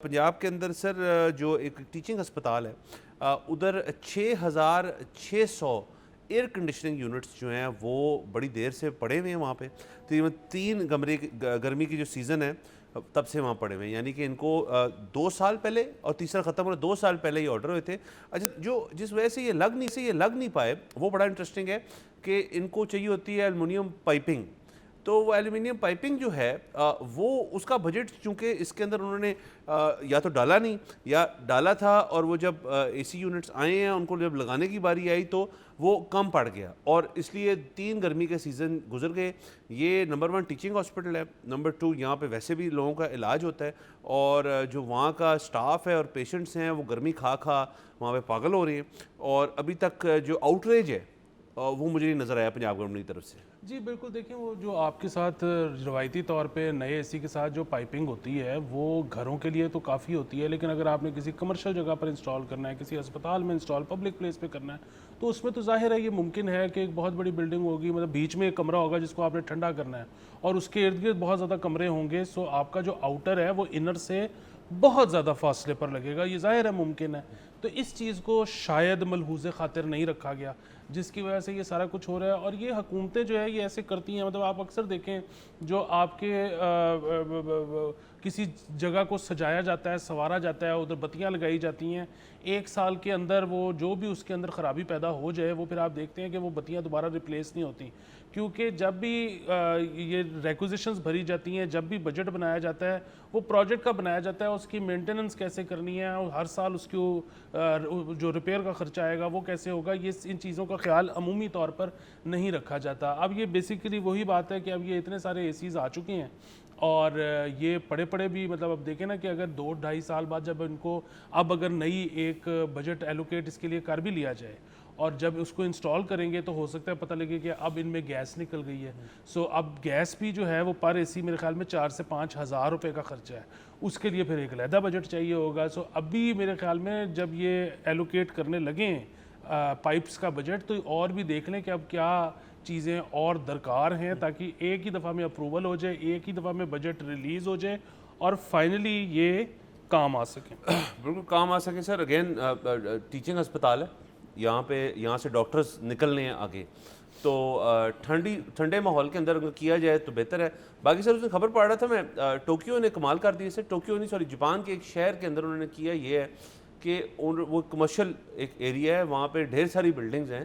पंजाब के अंदर सर जो एक टीचिंग अस्पताल है उधर 6,600 एयर कंडीशनिंग यूनिट्स जो हैं वो बड़ी देर से पड़े हुए हैं वहाँ पे। तकरीबन 3 गर्मी की जो सीज़न है तब से वहाँ पड़े हुए हैं, यानी कि इनको 2 साल पहले और तीसरा ख़त्म हो रहा 2 साल पहले ये ऑर्डर हुए थे। अच्छा, जो जिस वजह से ये लग नहीं पाए वो बड़ा इंटरेस्टिंग है कि इनको चाहिए होती है एल्युमिनियम पाइपिंग। तो वो एल्युमिनियम पाइपिंग जो है वो उसका बजट चूँकि इसके अंदर उन्होंने या तो डाला नहीं या डाला था, और वो जब एसी यूनिट्स आए हैं उनको जब लगाने की बारी आई तो वो कम पड़ गया, और इसलिए 3 गर्मी के सीज़न गुजर गए। ये नंबर 1 टीचिंग हॉस्पिटल है, नंबर 2 यहाँ पे वैसे भी लोगों का इलाज होता है, और जो वहाँ का स्टाफ है और पेशेंट्स हैं वो गर्मी खा खा वहाँ पे पागल हो रहे हैं, और अभी तक जो आउटरेज है वो मुझे नहीं नज़र आया पंजाब गवर्नमेंट की तरफ से। जी बिल्कुल, देखिए वो जो आपके साथ रवायती तौर पे नए एसी के साथ जो पाइपिंग होती है वो घरों के लिए तो काफ़ी होती है, लेकिन अगर आपने किसी कमर्शियल जगह पर इंस्टॉल करना है, किसी अस्पताल में इंस्टॉल, पब्लिक प्लेस पे करना है, तो उसमें तो जाहिर है ये मुमकिन है कि एक बहुत बड़ी बिल्डिंग होगी, मतलब बीच में एक कमरा होगा जिसको आपने ठंडा करना है और उसके इर्द गिर्द बहुत ज़्यादा कमरे होंगे। सो आपका जो आउटर है वो इनर से बहुत ज़्यादा फासले पर लगेगा, ये ज़ाहिर है मुमकिन है। तो इस चीज़ को शायद मलहूज़ ख़ातिर नहीं रखा गया, जिसकी वजह से ये सारा कुछ हो रहा है। और ये हुकूमतें जो है ये ऐसे करती हैं, मतलब आप अक्सर देखें जो आपके किसी जगह को सजाया जाता है, संवारा जाता है, उधर बत्तियां लगाई जाती हैं, 1 साल के अंदर वो जो भी उसके अंदर ख़राबी पैदा हो जाए वो फिर आप देखते हैं कि वो बत्तियां दोबारा रिप्लेस नहीं होती, क्योंकि जब भी ये रिक्विजिशंस भरी जाती हैं, जब भी बजट बनाया जाता है, वो प्रोजेक्ट का बनाया जाता है, उसकी मेंटेनेंस कैसे करनी है और हर साल उसको जो रिपेयर का खर्चा आएगा वो कैसे होगा, ये इन चीज़ों का ख्याल अमूमी तौर पर नहीं रखा जाता। अब ये बेसिकली वही बात है कि अब ये इतने सारे एसीज़ आ चुके हैं और ये पड़े पड़े भी, मतलब अब देखें ना कि अगर 2-2.5 साल बाद जब इनको अब अगर नई एक बजट एलोकेट इसके लिए कर भी लिया जाए और जब उसको इंस्टॉल करेंगे तो हो सकता है पता लगे कि अब इनमें गैस निकल गई है। सो अब गैस भी जो है वो पर एसी मेरे ख्याल में 4 से 5 हज़ार रुपये का खर्चा है, उसके लिए फिर एक अलहदा बजट चाहिए होगा। सो अभी मेरे ख्याल में जब ये एलोकेट करने लगें पाइप्स का बजट, तो और भी देख लें कि अब क्या चीज़ें और दरकार हैं, ताकि एक ही दफ़ा में अप्रूवल हो जाए, एक ही दफ़ा में बजट रिलीज़ हो जाए और फाइनली ये काम आ सकें। बिल्कुल काम आ सके सर। अगेन टीचिंग अस्पताल है, यहाँ से डॉक्टर्स निकलने हैं आगे, तो ठंडे माहौल के अंदर अगर किया जाए तो बेहतर है। बाकी सर उसने खबर पढ़ रहा था मैं, टोक्यो ने कमाल कर दिया सर, टोक्यो नहीं सॉरी जापान के एक शहर के अंदर उन्होंने किया ये है कि वो कमर्शियल एक एरिया है, वहाँ पे ढेर सारी बिल्डिंग्स हैं,